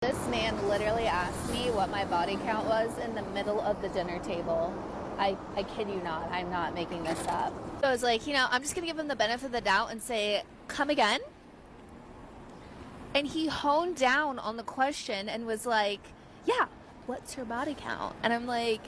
This man literally asked me what my body count was in the middle of the dinner table. I kid you not. I'm not making this up. So I was like, I'm just going to give him the benefit of the doubt and say, come again? And he honed down on the question and was like, yeah, what's your body count? And I'm like,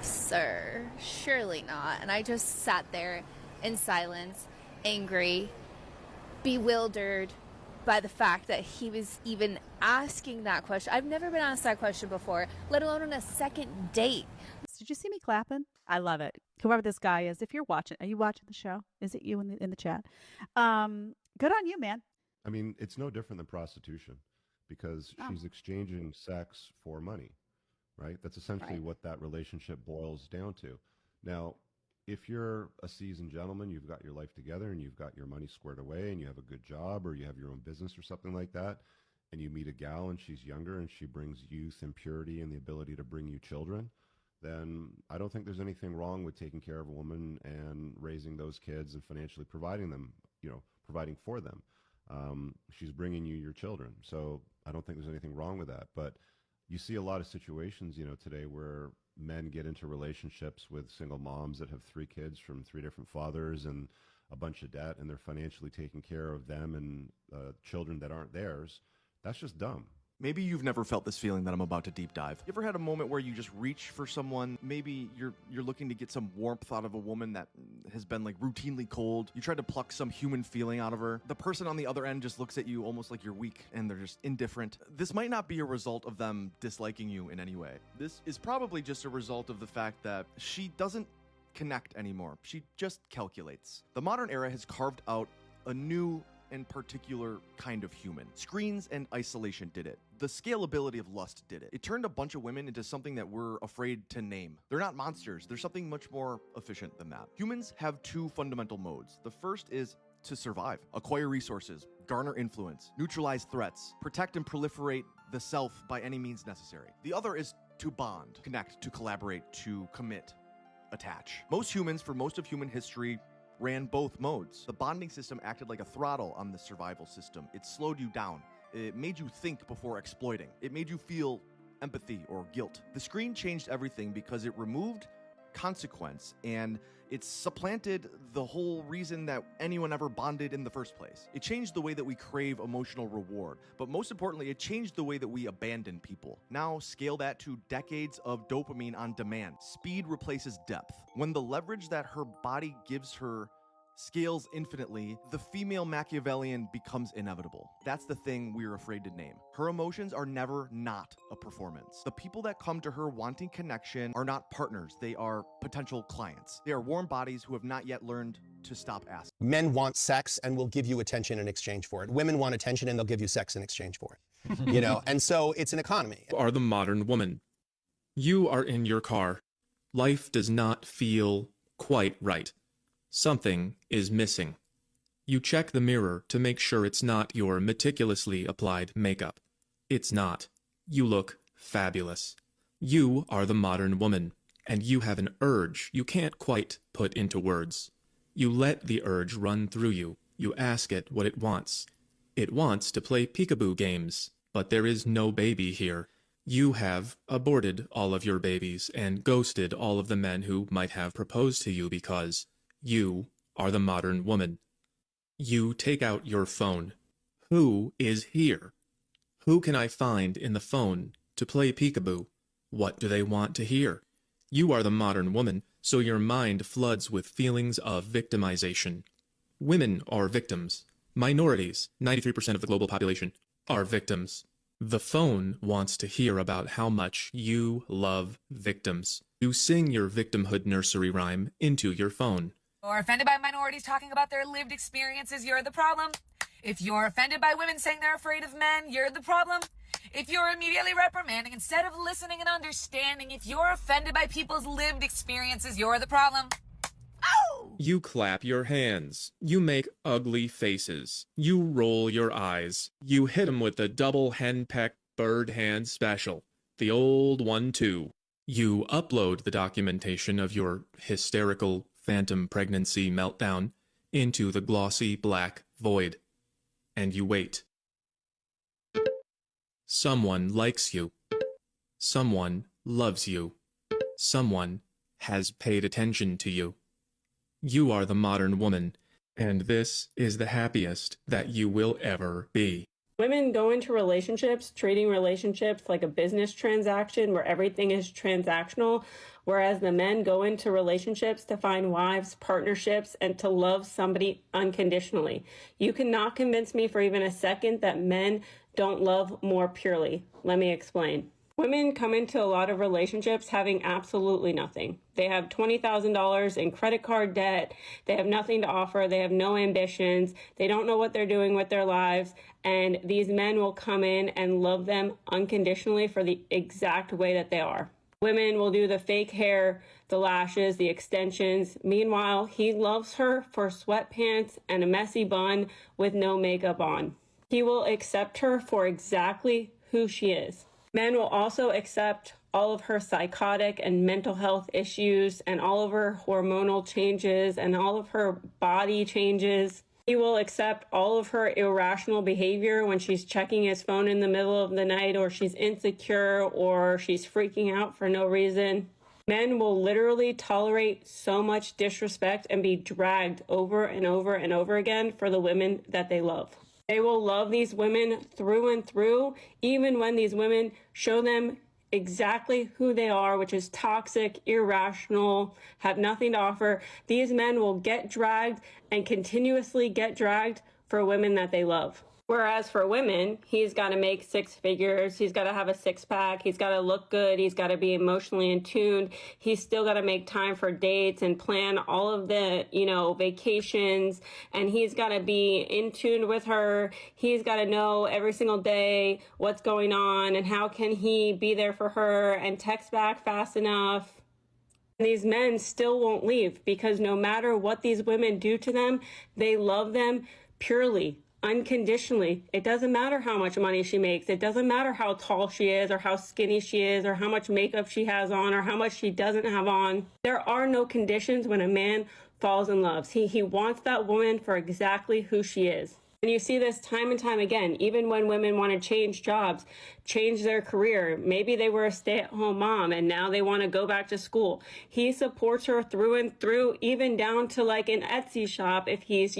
sir, surely not. And I just sat there in silence, angry, bewildered by the fact that he was even asking that question. I've never been asked that question before, let alone on a second date. Did you see me clapping? I love it. Whoever this guy is, if you're watching, are you watching the show? Is it you in the chat? Good on you, man. I mean, it's no different than prostitution because she's exchanging sex for money, right? That's essentially what that relationship boils down to. Now, if you're a seasoned gentleman, you've got your life together and you've got your money squared away and you have a good job or you have your own business or something like that, and you meet a gal and she's younger and she brings youth and purity and the ability to bring you children, then I don't think there's anything wrong with taking care of a woman and raising those kids and financially providing them, providing for them. She's bringing you your children. So I don't think there's anything wrong with that. But you see a lot of situations, today where men get into relationships with single moms that have 3 kids from 3 different fathers and a bunch of debt, and they're financially taking care of them and children that aren't theirs. That's just dumb. Maybe you've never felt this feeling that I'm about to deep dive. You ever had a moment where you just reach for someone? Maybe you're looking to get some warmth out of a woman that has been like routinely cold. You try to pluck some human feeling out of her. The person on the other end just looks at you almost like you're weak and they're just indifferent. This might not be a result of them disliking you in any way. This is probably just a result of the fact that she doesn't connect anymore. She just calculates. The modern era has carved out a new and particular kind of human. Screens and isolation did it. The scalability of lust did it. It turned a bunch of women into something that we're afraid to name. They're not monsters. They're something much more efficient than that. Humans have 2 fundamental modes. The first is to survive, acquire resources, garner influence, neutralize threats, protect and proliferate the self by any means necessary. The other is to bond, connect, to collaborate, to commit, attach. Most humans, for most of human history, ran both modes. The bonding system acted like a throttle on the survival system. It slowed you down. It made you think before exploiting. It made you feel empathy or guilt. The screen changed everything because it removed consequence and it supplanted the whole reason that anyone ever bonded in the first place. It changed the way that we crave emotional reward, but most importantly, it changed the way that we abandon people. Now scale that to decades of dopamine on demand. Speed replaces depth. When the leverage that her body gives her scales infinitely, the female Machiavellian becomes inevitable. That's the thing we're afraid to name. Her emotions are never not a performance. The people that come to her wanting connection are not partners. They are potential clients. They are warm bodies who have not yet learned to stop asking. Men want sex and will give you attention in exchange for it. Women want attention and they'll give you sex in exchange for it. And so it's an economy. You are the modern woman. You are in your car. Life does not feel quite right. Something is missing. You check the mirror to make sure it's not your meticulously applied makeup. It's not. You look fabulous. You are the modern woman, and you have an urge you can't quite put into words. You let the urge run through you. You ask it what it wants. It wants to play peekaboo games, but there is no baby here. You have aborted all of your babies and ghosted all of the men who might have proposed to you because you are the modern woman. You take out your phone. Who is here? Who can I find in the phone to play peekaboo? What do they want to hear? You are the modern woman, so your mind floods with feelings of victimization. Women are victims. Minorities, 93% of the global population, are victims. The phone wants to hear about how much you love victims. You sing your victimhood nursery rhyme into your phone. Or offended by minorities talking about their lived experiences, you're the problem. If you're offended by women saying they're afraid of men, you're the problem. If you're immediately reprimanding instead of listening and understanding, if you're offended by people's lived experiences, you're the problem. Oh! You clap your hands. You make ugly faces. You roll your eyes. You hit 'em with the double henpeck bird hand special. The old 1-2. You upload the documentation of your hysterical phantom pregnancy meltdown into the glossy black void, and you wait. Someone likes you. Someone loves you. Someone has paid attention to you. You are the modern woman, and this is the happiest that you will ever be. Women go into relationships treating relationships like a business transaction where everything is transactional, whereas the men go into relationships to find wives, partnerships, and to love somebody unconditionally. You cannot convince me for even a second that men don't love more purely. Let me explain. Women come into a lot of relationships having absolutely nothing. They have $20,000 in credit card debt. They have nothing to offer. They have no ambitions. They don't know what they're doing with their lives. And these men will come in and love them unconditionally for the exact way that they are. Women will do the fake hair, the lashes, the extensions. Meanwhile, he loves her for sweatpants and a messy bun with no makeup on. He will accept her for exactly who she is. Men will also accept all of her psychotic and mental health issues and all of her hormonal changes and all of her body changes. He will accept all of her irrational behavior when she's checking his phone in the middle of the night, or she's insecure, or she's freaking out for no reason. Men will literally tolerate so much disrespect and be dragged over and over and over again for the women that they love. They will love these women through and through, even when these women show them exactly who they are, which is toxic, irrational, have nothing to offer. These men will get dragged and continuously get dragged for women that they love. Whereas for women, he's got to make six figures, he's got to have a six-pack, he's got to look good, he's got to be emotionally in tune, he's still got to make time for dates and plan all of the, vacations, and he's got to be in tune with her, he's got to know every single day what's going on and how can he be there for her and text back fast enough. And these men still won't leave because no matter what these women do to them, they love them purely, unconditionally. It doesn't matter how much money she makes. It doesn't matter how tall she is or how skinny she is or how much makeup she has on or how much she doesn't have on. There are no conditions when a man falls in love. He wants that woman for exactly who she is. And you see this time and time again, even when women want to change jobs, change their career. Maybe they were a stay-at-home mom and now they want to go back to school. He supports her through and through, even down to like an Etsy shop if he's,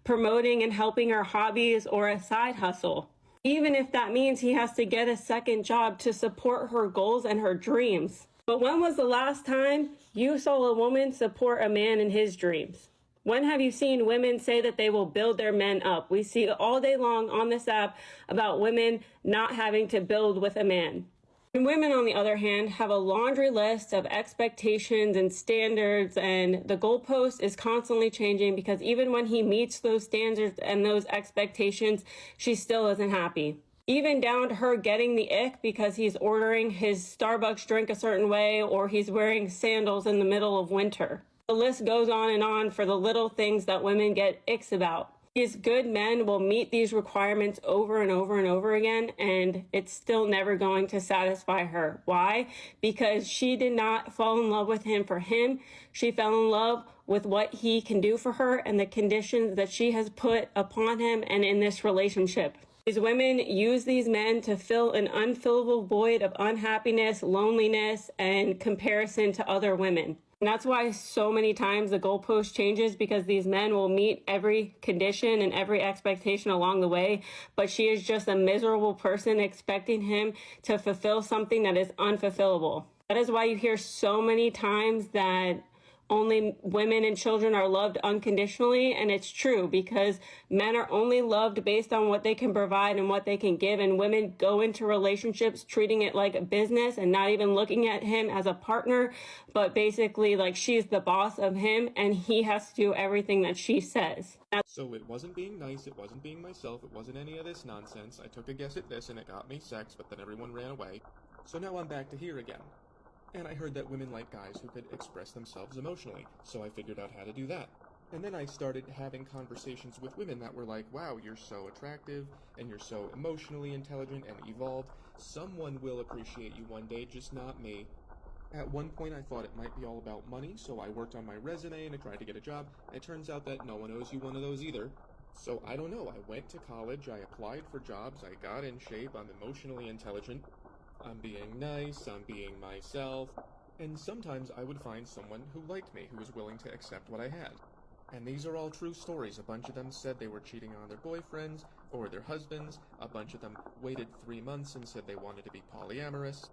promoting and helping her hobbies or a side hustle. Even if that means he has to get a second job to support her goals and her dreams. But when was the last time you saw a woman support a man in his dreams? When have you seen women say that they will build their men up? We see all day long on this app about women not having to build with a man. And women, on the other hand, have a laundry list of expectations and standards, and the goalpost is constantly changing because even when he meets those standards and those expectations, she still isn't happy. Even down to her getting the ick because he's ordering his Starbucks drink a certain way or he's wearing sandals in the middle of winter. The list goes on and on for the little things that women get icks about. These good men will meet these requirements over and over and over again, and it's still never going to satisfy her. Why? Because she did not fall in love with him for him. She fell in love with what he can do for her and the conditions that she has put upon him and in this relationship. These women use these men to fill an unfillable void of unhappiness, loneliness, and comparison to other women. And that's why so many times the goalpost changes, because these men will meet every condition and every expectation along the way, but she is just a miserable person expecting him to fulfill something that is unfulfillable. That is why you hear so many times that only women and children are loved unconditionally, and it's true because men are only loved based on what they can provide and what they can give, and women go into relationships treating it like a business and not even looking at him as a partner, but basically like she's the boss of him and he has to do everything that she says. So it wasn't being nice, it wasn't being myself, it wasn't any of this nonsense. I took a guess at this and it got me sex, but then everyone ran away. So now I'm back to here again. And I heard that women like guys who could express themselves emotionally, so I figured out how to do that. And then I started having conversations with women that were like, wow, you're so attractive, and you're so emotionally intelligent and evolved. Someone will appreciate you one day, just not me. At one point I thought it might be all about money, so I worked on my resume and I tried to get a job. It turns out that no one owes you one of those either. So I don't know, I went to college, I applied for jobs, I got in shape, I'm emotionally intelligent, I'm being nice, I'm being myself, and sometimes I would find someone who liked me, who was willing to accept what I had. And these are all true stories. A bunch of them said they were cheating on their boyfriends or their husbands. A bunch of them waited 3 months and said they wanted to be polyamorous.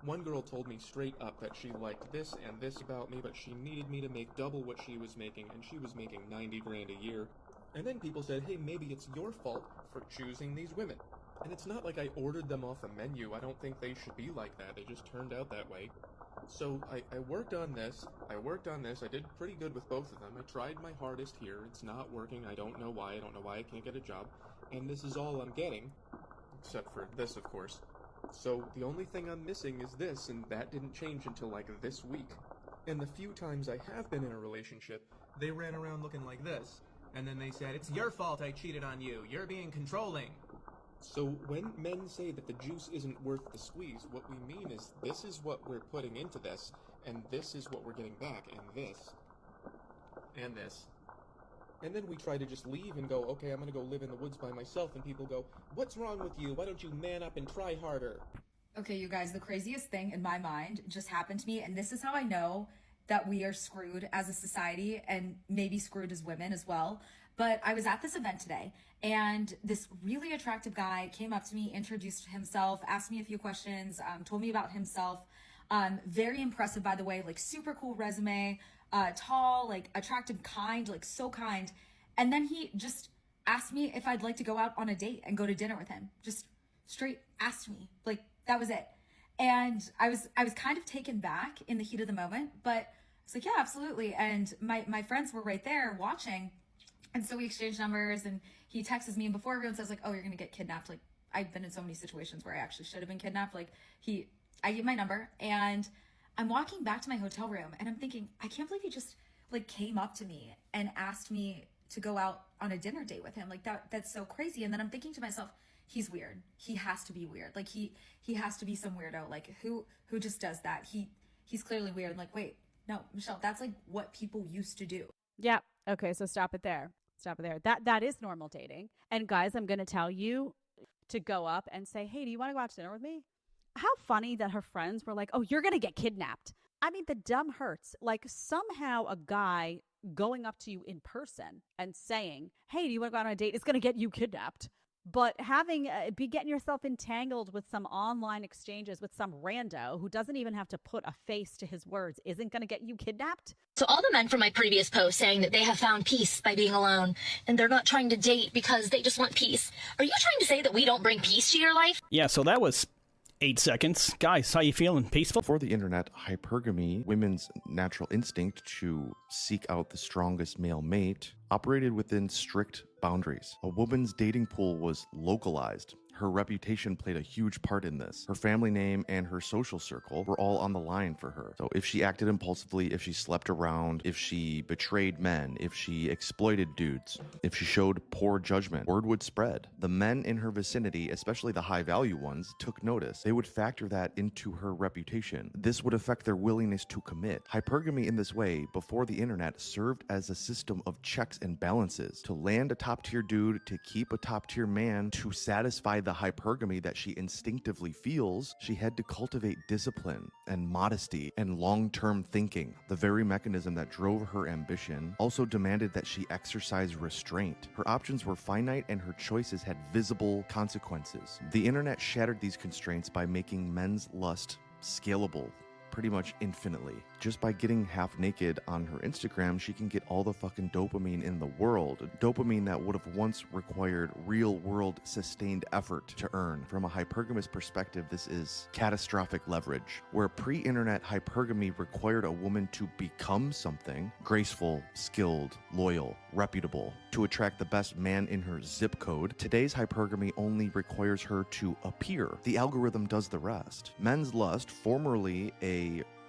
One girl told me straight up that she liked this and this about me, but she needed me to make double what she was making, and she was making 90 grand a year. And then people said, hey, maybe it's your fault for choosing these women. And it's not like I ordered them off a menu. I don't think they should be like that. They just turned out that way. So I worked on this, I did pretty good with both of them. I tried my hardest here, it's not working, I don't know why I can't get a job, and this is all I'm getting, except for this, of course. So the only thing I'm missing is this, and that didn't change until like this week. And the few times I have been in a relationship, they ran around looking like this, and then they said, it's your fault I cheated on you, you're being controlling. So when men say that the juice isn't worth the squeeze, what we mean is this is what we're putting into this, and this is what we're getting back, and this, and this. And then we try to just leave and go, okay, I'm gonna go live in the woods by myself, and people go, what's wrong with you? Why don't you man up and try harder? Okay, you guys, the craziest thing in my mind just happened to me, and this is how I know that we are screwed as a society and maybe screwed as women as well. But I was at this event today, and this really attractive guy came up to me, introduced himself, asked me a few questions, told me about himself. Very impressive, by the way, like super cool resume, tall, like attractive, kind, like so kind. And then he just asked me if I'd like to go out on a date and go to dinner with him. Just straight asked me, like that was it. And I was kind of taken back in the heat of the moment, but I was like, yeah, absolutely. And my friends were right there watching. And so we exchanged numbers, and he texts me, and before everyone says like, oh, you're going to get kidnapped. Like, I've been in so many situations where I actually should have been kidnapped. Like I get my number, and I'm walking back to my hotel room, and I'm thinking, I can't believe he just like came up to me and asked me to go out on a dinner date with him. Like that's so crazy. And then I'm thinking to myself, he's weird. He has to be weird. Like he has to be some weirdo. Like who just does that? He's clearly weird. I'm like, wait, no, Michelle, that's like what people used to do. Yeah. Okay. So stop it there. That is normal dating. And guys, I'm going to tell you to go up and say, hey, do you want to go out to dinner with me? How funny that her friends were like, oh, you're going to get kidnapped. I mean, the dumb hurts. Like somehow a guy going up to you in person and saying, hey, do you want to go out on a date? It's going to get you kidnapped. But having be getting yourself entangled with some online exchanges with some rando who doesn't even have to put a face to his words isn't going to get you kidnapped. So all the men from my previous post saying that they have found peace by being alone and they're not trying to date because they just want peace. Are you trying to say that we don't bring peace to your life? Yeah, so that was 8 seconds. Guys, how you feeling? Peaceful? Before the internet, hypergamy, women's natural instinct to seek out the strongest male mate, operated within strict boundaries. A woman's dating pool was localized. Her reputation played a huge part in this. Her family name and her social circle were all on the line for her. So if she acted impulsively, if she slept around, if she betrayed men, if she exploited dudes, if she showed poor judgment, word would spread. The men in her vicinity, especially the high-value ones, took notice. They would factor that into her reputation. This would affect their willingness to commit. Hypergamy in this way, before the internet, served as a system of checks and balances. To land a top-tier dude, to keep a top-tier man, to satisfy the hypergamy that she instinctively feels, she had to cultivate discipline and modesty and long-term thinking. The very mechanism that drove her ambition also demanded that she exercise restraint. Her options were finite and her choices had visible consequences. The internet shattered these constraints by making men's lust scalable pretty much infinitely. Just by getting half naked on her Instagram, she can get all the fucking dopamine in the world. Dopamine that would have once required real world sustained effort to earn. From a hypergamous perspective, this is catastrophic leverage. Where pre-internet hypergamy required a woman to become something, graceful, skilled, loyal, reputable, to attract the best man in her zip code, today's hypergamy only requires her to appear. The algorithm does the rest. Men's lust, formerly a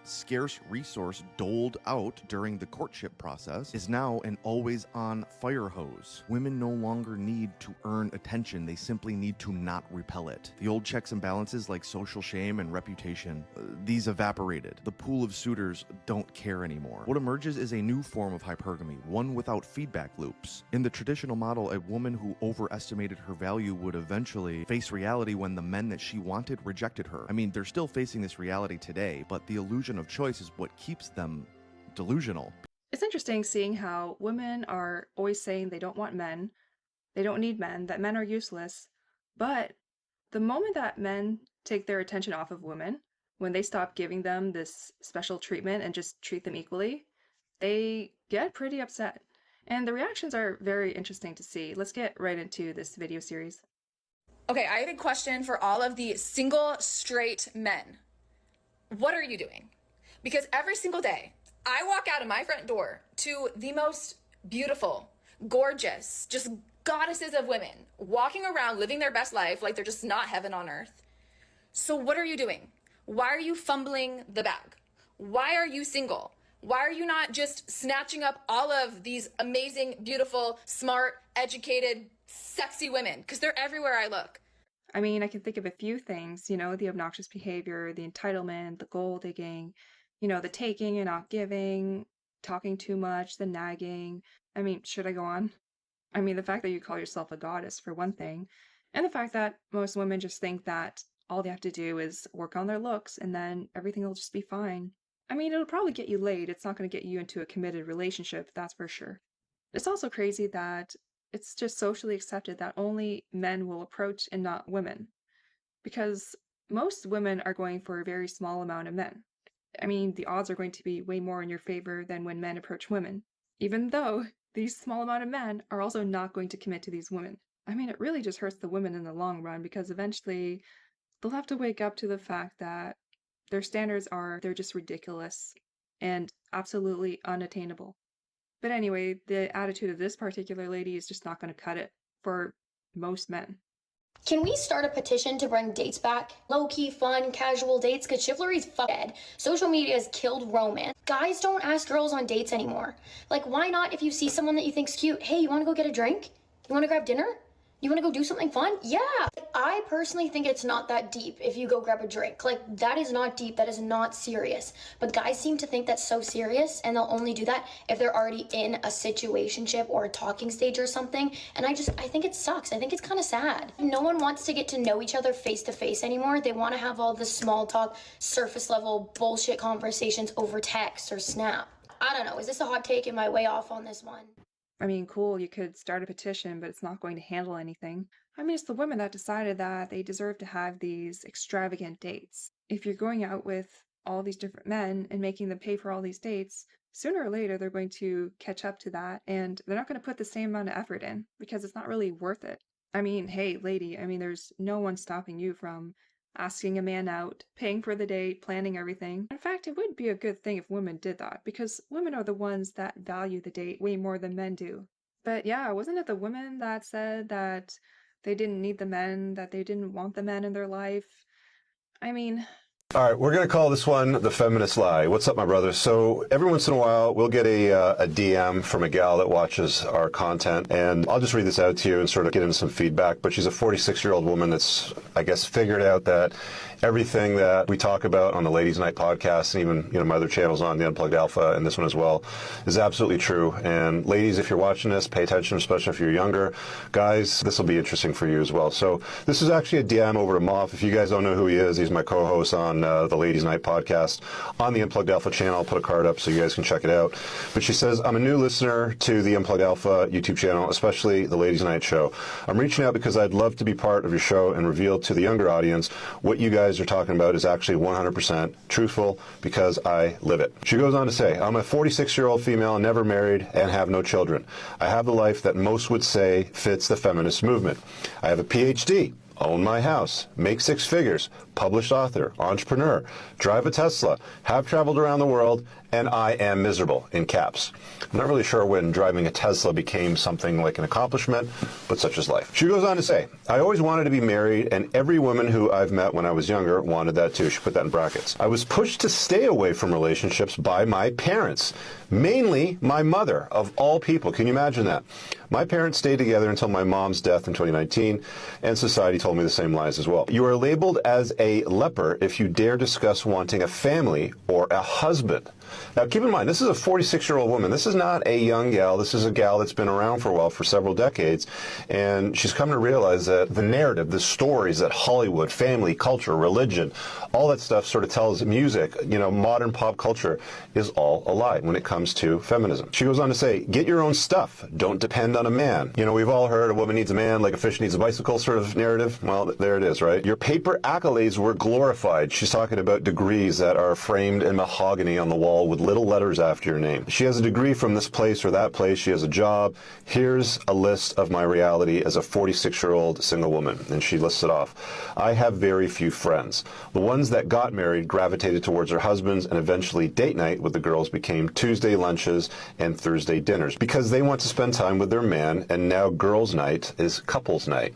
scarce resource doled out during the courtship process is now an always-on fire hose. Women no longer need to earn attention, they simply need to not repel it. The old checks and balances like social shame and reputation, these evaporated. The pool of suitors don't care anymore. What emerges is a new form of hypergamy, one without feedback loops. In the traditional model, a woman who overestimated her value would eventually face reality when the men that she wanted rejected her. I mean, they're still facing this reality today, but the illusion of choice is what keeps them delusional. It's interesting seeing how women are always saying they don't want men, they don't need men, that men are useless, but the moment that men take their attention off of women, when they stop giving them this special treatment and just treat them equally, they get pretty upset. And the reactions are very interesting to see. Let's get right into this video series. Okay, I have a question for all of the single straight men. What are you doing? Because every single day, I walk out of my front door to the most beautiful, gorgeous, just goddesses of women walking around living their best life like they're just not heaven on earth. So what are you doing? Why are you fumbling the bag? Why are you single? Why are you not just snatching up all of these amazing, beautiful, smart, educated, sexy women? Because they're everywhere I look. I mean, I can think of a few things, you know, the obnoxious behavior, the entitlement, the gold digging, you know, the taking and not giving, talking too much, the nagging. I mean, should I go on? I mean, the fact that you call yourself a goddess, for one thing, and the fact that most women just think that all they have to do is work on their looks and then everything will just be fine. I mean, it'll probably get you laid. It's not going to get you into a committed relationship, that's for sure. It's also crazy that it's just socially accepted that only men will approach and not women. Because most women are going for a very small amount of men. I mean, the odds are going to be way more in your favor than when men approach women. Even though these small amount of men are also not going to commit to these women. I mean, it really just hurts the women in the long run because eventually they'll have to wake up to the fact that their standards they're just ridiculous and absolutely unattainable. But anyway, the attitude of this particular lady is just not going to cut it for most men. Can we start a petition to bring dates back? Low-key, fun, casual dates? Because chivalry's dead. Social media has killed romance. Guys don't ask girls on dates anymore. Like, why not if you see someone that you think's cute? Hey, you want to go get a drink? You want to grab dinner? You want to go do something fun? Yeah. I personally think it's not that deep if you go grab a drink. Like, that is not deep. That is not serious. But guys seem to think that's so serious, and they'll only do that if they're already in a situationship or a talking stage or something. And I think it sucks. I think it's kind of sad. No one wants to get to know each other face to face anymore. They want to have all the small talk, surface level bullshit conversations over text or Snap. I don't know. Is this a hot take? Am I way off on this one? I mean, cool, you could start a petition, but it's not going to handle anything. I mean, it's the women that decided that they deserve to have these extravagant dates. If you're going out with all these different men and making them pay for all these dates, sooner or later they're going to catch up to that, and they're not going to put the same amount of effort in because it's not really worth it. I mean, hey, lady, I mean, there's no one stopping you from asking a man out, paying for the date, planning everything. In fact, it would be a good thing if women did that, because women are the ones that value the date way more than men do. But yeah, wasn't it the women that said that they didn't need the men, that they didn't want the men in their life? I mean... All right, we're going to call this one the feminist lie. What's up, my brother? So every once in a while, we'll get a DM from a gal that watches our content, and I'll just read this out to you and sort of get into some feedback. But she's a 46-year-old woman that's, I guess, figured out that everything that we talk about on the Ladies Night podcast, and even my other channels on the Unplugged Alpha and this one as well, is absolutely true. And ladies, if you're watching this, pay attention, especially if you're younger. Guys, this will be interesting for you as well. So this is actually a DM over to Moff. If you guys don't know who he is, he's my co-host on the Ladies Night podcast on the Unplugged Alpha channel. I'll put a card up so you guys can check it out. But she says, I'm a new listener to the Unplugged Alpha YouTube channel, especially the Ladies Night show. I'm reaching out because I'd love to be part of your show and reveal to the younger audience what you guys are talking about is actually 100% truthful because I live it. She goes on to say, I'm a 46-year-old female, never married, and have no children. I have the life that most would say fits the feminist movement. I have a PhD, own my house, make 6 figures, published author, entrepreneur, drive a Tesla, have traveled around the world, and I am miserable, in caps. I'm not really sure when driving a Tesla became something like an accomplishment, but such is life. She goes on to say, I always wanted to be married, and every woman who I've met when I was younger wanted that too. She put that in brackets. I was pushed to stay away from relationships by my parents, mainly my mother, of all people. Can you imagine that? My parents stayed together until my mom's death in 2019, and society told me the same lies as well. You are labeled as a leper if you dare discuss wanting a family or a husband. Now, keep in mind, this is a 46-year-old woman. This is not a young gal. This is a gal that's been around for a while, for several decades, and she's come to realize that the narrative, the stories that Hollywood, family, culture, religion, all that stuff sort of tells, music, you know, modern pop culture is all a lie when it comes to feminism. She goes on to say, get your own stuff. Don't depend on a man. You know, we've all heard a woman needs a man like a fish needs a bicycle sort of narrative. Well, there it is, right? Your paper accolades were glorified. She's talking about degrees that are framed in mahogany on the wall with little letters after your name. She has a degree from this place or that place. She has a job. Here's a list of my reality as a 46-year-old single woman. And she lists it off. I have very few friends. The ones that got married gravitated towards their husbands, and eventually date night with the girls became Tuesday lunches and Thursday dinners because they want to spend time with their man, and now girls' night is couples' night.